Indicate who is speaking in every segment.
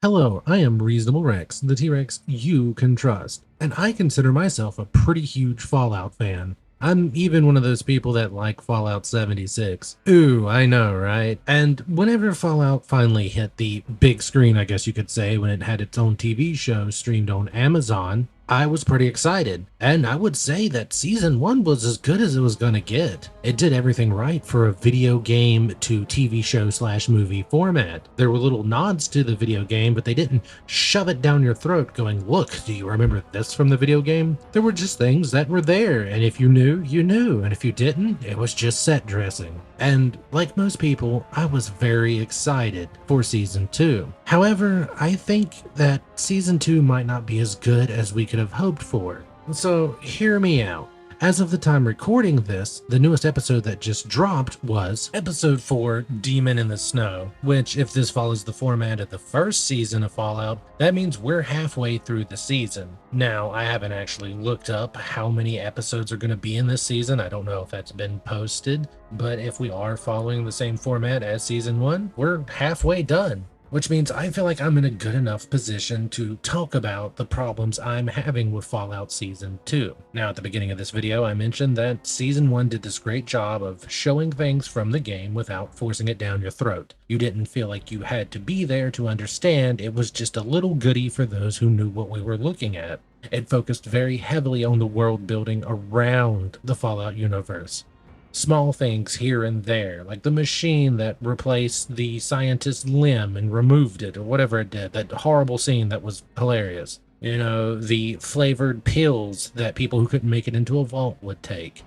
Speaker 1: Hello, I am Reasonable Rex, the T-Rex you can trust, and I consider myself a pretty huge Fallout fan. I'm even one of those people that like Fallout 76. Ooh, I know, right? And whenever Fallout finally hit the big screen, I guess you could say, when it had its own TV show streamed on Amazon, I was pretty excited, and I would say that season 1 was as good as it was gonna get. It did everything right for a video game to TV show slash movie format. There were little nods to the video game, but they didn't shove it down your throat going, look, do you remember this from the video game? There were just things that were there, and if you knew, you knew, and if you didn't, it was just set dressing. And like most people, I was very excited for season 2. However, I think that season 2 might not be as good as we could have hoped for. So hear me out. As of the time recording this, the newest episode that just dropped was episode 4, Demon in the Snow, which, if this follows the format of the first season of Fallout, that means we're halfway through the season. Now, I haven't actually looked up how many episodes are going to be in this season. I don't know if that's been posted, but if we are following the same format as season 1, we're halfway done. Which means I feel like I'm in a good enough position to talk about the problems I'm having with Fallout Season 2. Now, at the beginning of this video, I mentioned that Season 1 did this great job of showing things from the game without forcing it down your throat. You didn't feel like you had to be there to understand. It was just a little goodie for those who knew what we were looking at. It focused very heavily on the world building around the Fallout universe. Small things here and there, like the machine that replaced the scientist's limb and removed it, or whatever it did, that horrible scene that was hilarious. You know, the flavored pills that people who couldn't make it into a vault would take.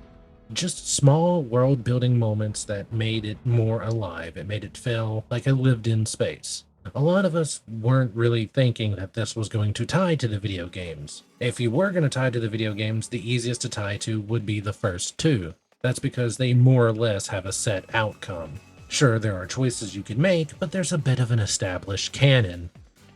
Speaker 1: Just small world building moments that made it more alive. It made it feel like I lived in space. A lot of us weren't really thinking that this was going to tie to the video games. If you were going to tie to the video games, the easiest to tie to would be the first two. That's because they more or less have a set outcome. Sure, there are choices you can make, but there's a bit of an established canon.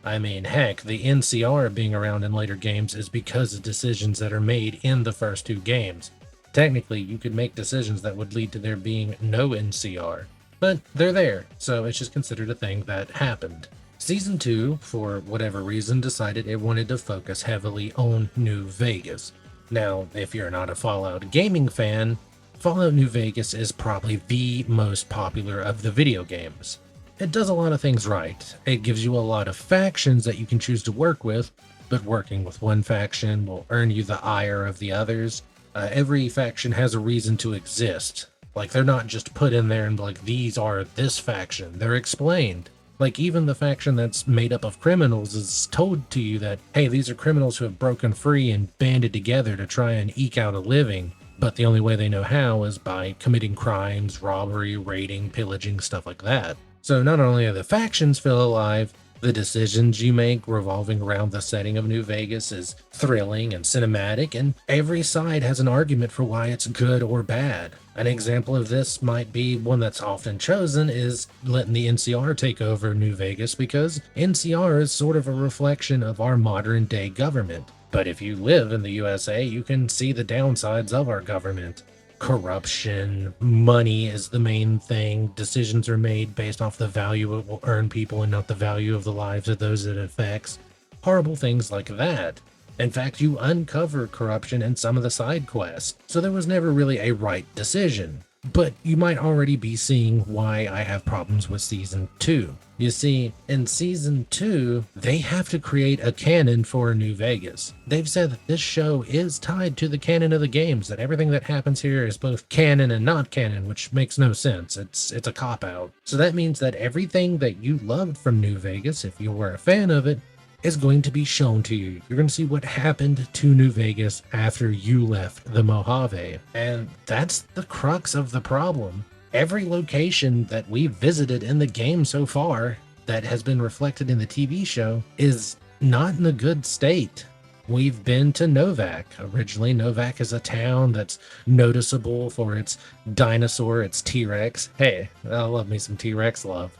Speaker 1: I mean, heck, the NCR being around in later games is because of decisions that are made in the first two games. Technically, you could make decisions that would lead to there being no NCR, but they're there, so it's just considered a thing that happened. Season 2, for whatever reason, decided it wanted to focus heavily on New Vegas. Now, if you're not a Fallout gaming fan, Fallout New Vegas is probably the most popular of the video games. It does a lot of things right. It gives you a lot of factions that you can choose to work with, but working with one faction will earn you the ire of the others. Every faction has a reason to exist. Like, they're not just put in there and like, these are this faction. They're explained. Like, even the faction that's made up of criminals is told to you that, hey, these are criminals who have broken free and banded together to try and eke out a living. But the only way they know how is by committing crimes, robbery, raiding, pillaging, stuff like that. So not only are the factions feel alive, the decisions you make revolving around the setting of New Vegas is thrilling and cinematic, and every side has an argument for why it's good or bad. An example of this might be one that's often chosen is letting the NCR take over New Vegas, because NCR is sort of a reflection of our modern day government. But if you live in the USA, you can see the downsides of our government. Corruption, money is the main thing. Decisions are made based off the value it will earn people and not the value of the lives of those it affects. Horrible things like that. In fact, you uncover corruption in some of the side quests, so there was never really a right decision. But you might already be seeing why I have problems with Season 2. You see, in Season 2, they have to create a canon for New Vegas. They've said that this show is tied to the canon of the games, that everything that happens here is both canon and not canon, which makes no sense. It's a cop-out. So that means that everything that you loved from New Vegas, if you were a fan of it, is going to be shown to you. You're going to see what happened to New Vegas after you left the Mojave. And that's the crux of the problem. Every location that we've visited in the game so far that has been reflected in the TV show is not in a good state. We've been to Novak. Originally, Novak is a town that's noticeable for its dinosaur, its T-Rex. Hey, I love me some T-Rex love.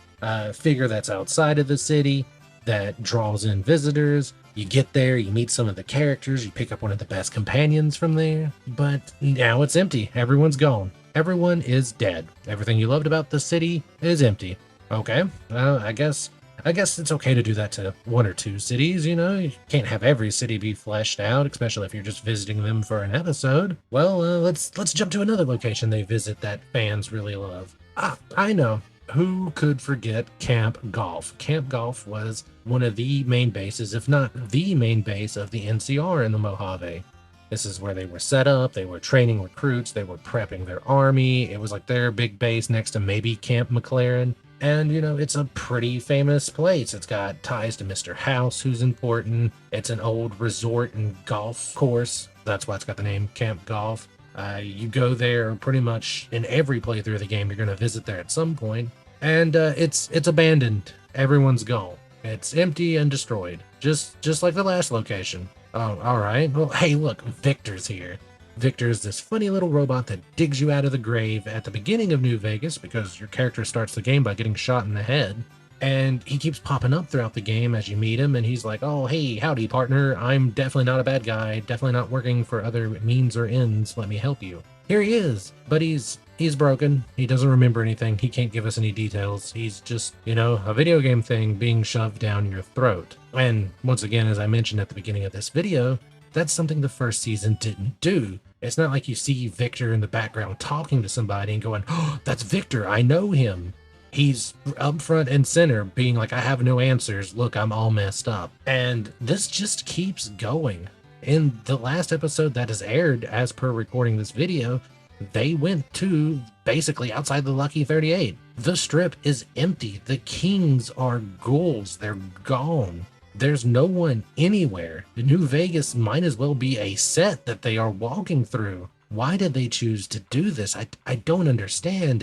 Speaker 1: Figure that's outside of the city, that draws in visitors. You get there, you meet some of the characters, you pick up one of the best companions from there, but now it's empty. Everyone's gone. Everyone is dead. Everything you loved about the city is empty. Okay, I guess I guess it's okay to do that to one or two cities, you know? You can't have every city be fleshed out, especially if you're just visiting them for an episode. Well, let's jump to another location they visit that fans really love. Ah, I know. Who could forget Camp Golf? Camp Golf was one of the main bases, if not the main base of the NCR in the Mojave. This is where they were set up. They were training recruits. They were prepping their army. It was like their big base next to maybe Camp McLaren. And, you know, it's a pretty famous place. It's got ties to Mr. House, who's important. It's an old resort and golf course. That's why it's got the name Camp Golf. You go there pretty much in every playthrough of the game. You're going to visit there at some point. And it's abandoned. Everyone's gone. It's empty and destroyed. Just like the last location. Oh, all right. Well, hey, look, Victor's here. Victor's this funny little robot that digs you out of the grave at the beginning of New Vegas because your character starts the game by getting shot in the head. And he keeps popping up throughout the game as you meet him, and he's like, oh, hey, howdy, partner. I'm definitely not a bad guy, definitely not working for other means or ends. Let me help you. Here he is, but he's broken. He doesn't remember anything. He can't give us any details. He's just, you know, a video game thing being shoved down your throat. And once again, as I mentioned at the beginning of this video, that's something the first season didn't do. It's not like you see Victor in the background talking to somebody and going, oh, that's Victor, I know him. He's up front and center being like, I have no answers. Look, I'm all messed up. And this just keeps going. In the last episode that has aired as per recording this video, they went to basically outside the Lucky 38. The strip is empty. The kings are ghouls. They're gone. There's no one anywhere. The New Vegas might as well be a set that they are walking through. Why did they choose to do this? I don't understand.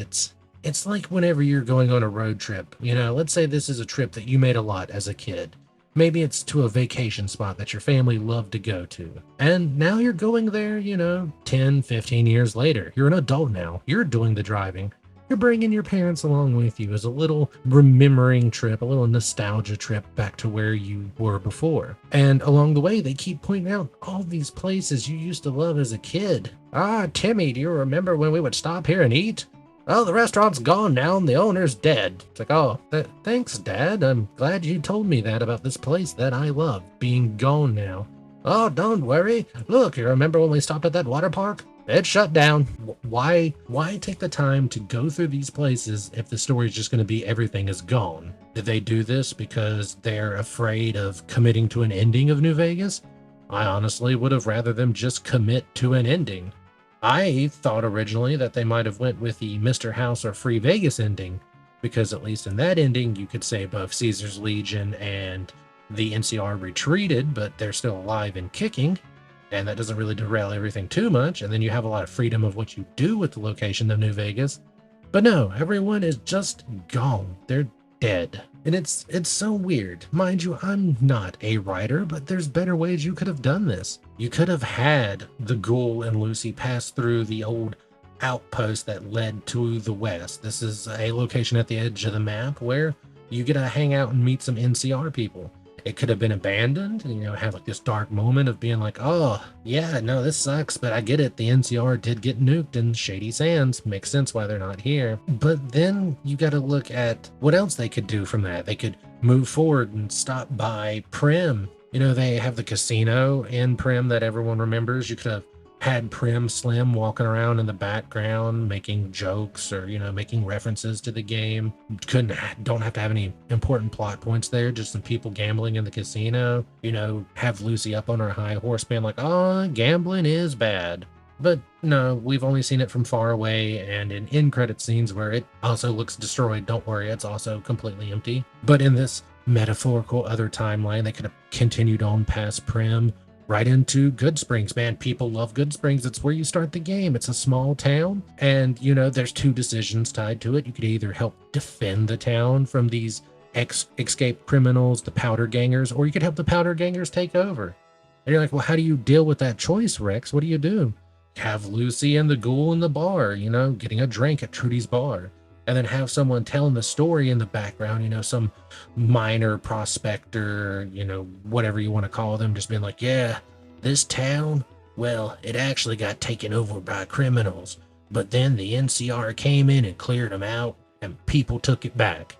Speaker 1: It's like whenever you're going on a road trip, you know, let's say this is a trip that you made a lot as a kid. Maybe it's to a vacation spot that your family loved to go to. And now you're going there, you know, 10, 15 years later. You're an adult now. You're doing the driving. You're bringing your parents along with you as a little remembering trip, a little nostalgia trip back to where you were before. And along the way, they keep pointing out all these places you used to love as a kid. Ah, Timmy, do you remember when we would stop here and eat? Oh, the restaurant's gone now and the owner's dead. It's like, oh, thanks, Dad. I'm glad you told me that about this place that I love being gone now. Oh, don't worry. Look, you remember when we stopped at that water park? It's shut down. Why take the time to go through these places if the story's just going to be everything is gone? Did they do this because they're afraid of committing to an ending of New Vegas? I honestly would have rather them just commit to an ending. I thought originally that they might have went with the Mr. House or Free Vegas ending, because at least in that ending, you could say both Caesar's Legion and the NCR retreated, but they're still alive and kicking, and that doesn't really derail everything too much, and then you have a lot of freedom of what you do with the location of New Vegas. But no, everyone is just gone. They're dead. And it's so weird. Mind you, I'm not a writer, but there's better ways you could have done this. You could have had the Ghoul and Lucy pass through the old outpost that led to the west. This is a location at the edge of the map where you get to hang out and meet some NCR people. It could have been abandoned, and, you know, have like this dark moment of being like, oh, yeah, no, this sucks, but I get it. The NCR did get nuked in Shady Sands. Makes sense why they're not here. But then you got to look at what else they could do from that. They could move forward and stop by Prim. You know, they have the casino in Prim that everyone remembers. You could have had Prim Slim walking around in the background making jokes or, you know, making references to the game. Don't have to have any important plot points there, just some people gambling in the casino. You know, have Lucy up on her high horse being like, oh, gambling is bad. But no, we've only seen it from far away and in end credit scenes where it also looks destroyed. Don't worry, it's also completely empty. But in this metaphorical other timeline, they could have continued on past Prim, right into Good Springs. Man, people love Good Springs. It's where you start the game. It's a small town, and, you know, there's two decisions tied to it. You could either help defend the town from these escaped criminals, the powder gangers, or you could help the powder gangers take over. And you're like, well, how do you deal with that choice, Rex? What do you do? Have Lucy and the Ghoul in the bar, you know, getting a drink at Trudy's bar. And then have someone telling the story in the background, you know, some minor prospector, you know, whatever you want to call them, just being like, yeah, this town, well, it actually got taken over by criminals, but then the NCR came in and cleared them out, and people took it back.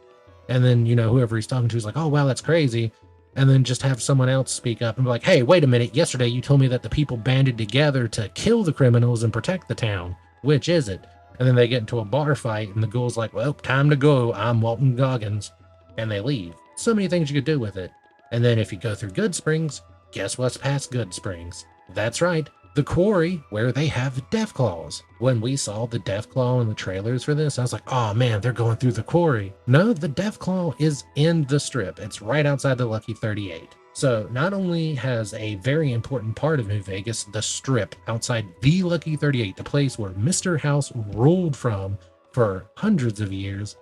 Speaker 1: And then, whoever he's talking to is like, oh, wow, that's crazy. And then just have someone else speak up and be like, hey, wait a minute. Yesterday you told me that the people banded together to kill the criminals and protect the town. Which is it? And then they get into a bar fight and the ghoul's like, well, time to go. I'm Walton Goggins. And they leave. So many things you could do with it. And then if you go through Good Springs, guess what's past Good Springs? That's right, the quarry where they have death claws. When we saw the death claw in the trailers for this, I was like, oh man, they're going through the quarry. No, the death claw is in the strip. It's right outside the Lucky 38. So not only has a very important part of New Vegas, the strip outside the Lucky 38, the place where Mr. House ruled from for hundreds of years,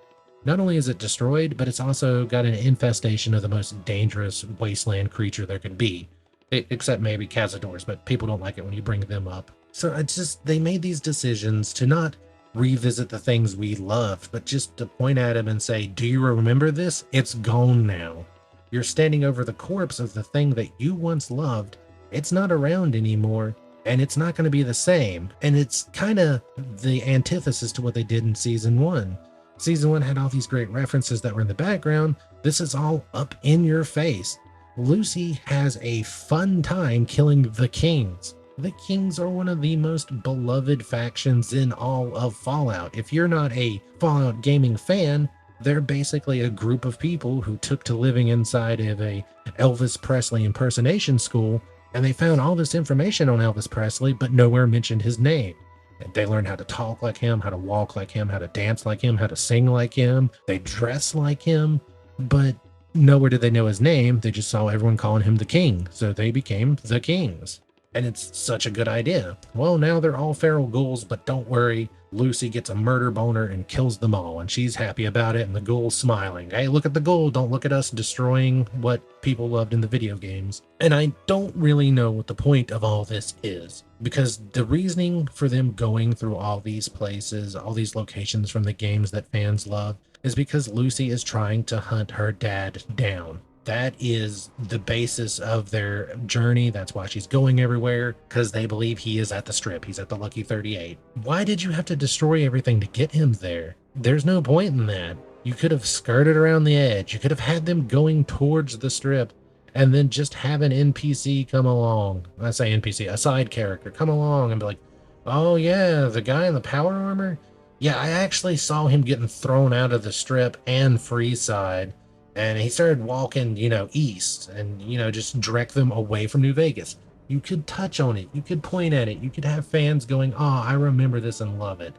Speaker 1: not only is it destroyed, but it's also got an infestation of the most dangerous wasteland creature there could be. Except maybe cazadors, but people don't like it when you bring them up. So it's just, they made these decisions to not revisit the things we loved, but just to point at them and say, do you remember this? It's gone now. You're standing over the corpse of the thing that you once loved. It's not around anymore, and it's not going to be the same. And it's kind of the antithesis to what they did in season 1. Season 1 had all these great references that were in the background. This is all up in your face. Lucy has a fun time killing the Kings. The Kings are one of the most beloved factions in all of Fallout. If you're not a Fallout gaming fan, they're basically a group of people who took to living inside of a Elvis Presley impersonation school, and they found all this information on Elvis Presley, but nowhere mentioned his name. And they learned how to talk like him, how to walk like him, how to dance like him, how to sing like him. They dress like him, but nowhere did they know his name. They just saw everyone calling him the King, so they became the Kings. And it's such a good idea. Well, now they're all feral ghouls, but don't worry, Lucy gets a murder boner and kills them all, and she's happy about it, and the ghoul's smiling. Hey, look at the ghoul, don't look at us destroying what people loved in the video games. And I don't really know what the point of all this is, because the reasoning for them going through all these places, all these locations from the games that fans love, is because Lucy is trying to hunt her dad down. That is the basis of their journey. That's why she's going everywhere, because they believe he is at the strip. He's at the Lucky 38. Why did you have to destroy everything to get him there? There's no point in that. You could have skirted around the edge. You could have had them going towards the strip and then just have an NPC come along. I say NPC, a side character come along and be like, oh yeah, the guy in the power armor? Yeah, I actually saw him getting thrown out of the strip and Freeside, and he started walking, east and, just direct them away from New Vegas. You could touch on it. You could point at it. You could have fans going, oh, I remember this and love it.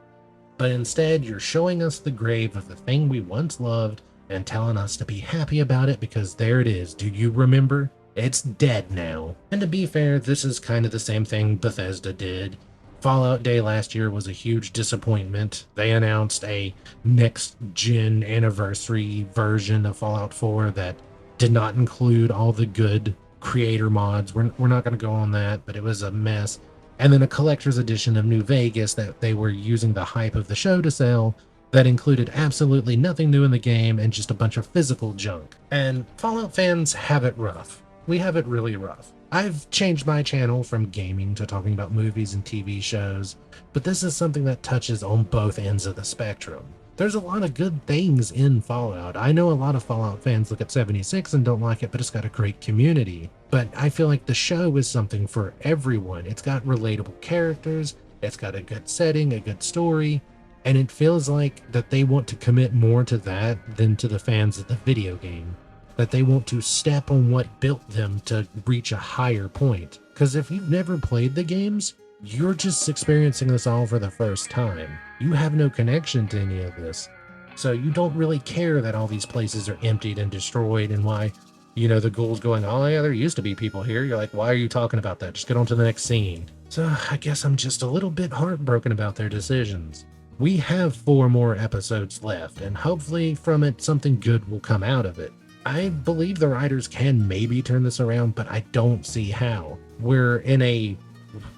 Speaker 1: But instead, you're showing us the grave of the thing we once loved and telling us to be happy about it because there it is. Do you remember? It's dead now. And to be fair, this is kind of the same thing Bethesda did. Fallout Day last year was a huge disappointment. They announced a next-gen anniversary version of Fallout 4 that did not include all the good creator mods. We're not going to go on that, but it was a mess. And then a collector's edition of New Vegas that they were using the hype of the show to sell that included absolutely nothing new in the game and just a bunch of physical junk. And Fallout fans have it rough. We have it really rough. I've changed my channel from gaming to talking about movies and TV shows, but this is something that touches on both ends of the spectrum. There's a lot of good things in Fallout. I know a lot of Fallout fans look at 76 and don't like it, but it's got a great community. But I feel like the show is something for everyone. It's got relatable characters, it's got a good setting, a good story, and it feels like that they want to commit more to that than to the fans of the video game. That they want to step on what built them to reach a higher point. Because if you've never played the games, you're just experiencing this all for the first time. You have no connection to any of this. So you don't really care that all these places are emptied and destroyed and why, the ghoul's going, oh yeah, there used to be people here. You're like, why are you talking about that? Just get on to the next scene. So I guess I'm just a little bit heartbroken about their decisions. We have 4 more episodes left, and hopefully from it something good will come out of it. I believe the writers can maybe turn this around, but I don't see how. We're in a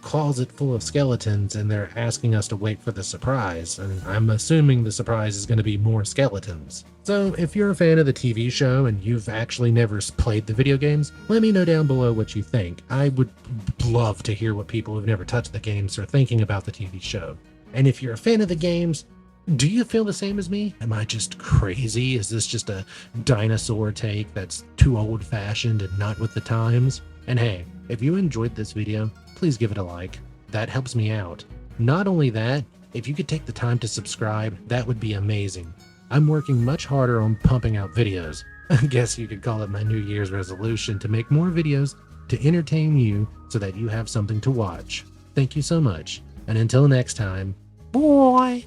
Speaker 1: closet full of skeletons and they're asking us to wait for the surprise, and I'm assuming the surprise is going to be more skeletons. So if you're a fan of the TV show and you've actually never played the video games, let me know down below what you think. I would love to hear what people who've never touched the games are thinking about the TV show. And if you're a fan of the games, Do you feel the same as me? Am I just crazy? Is this just a dinosaur take that's too old-fashioned and not with the times? And hey, if you enjoyed this video, please give it a like. That helps me out. Not only that, if you could take the time to subscribe, that would be amazing. I'm working much harder on pumping out videos. I guess you could call it my New Year's resolution to make more videos to entertain you so that you have something to watch. Thank you so much. And until next time, bye!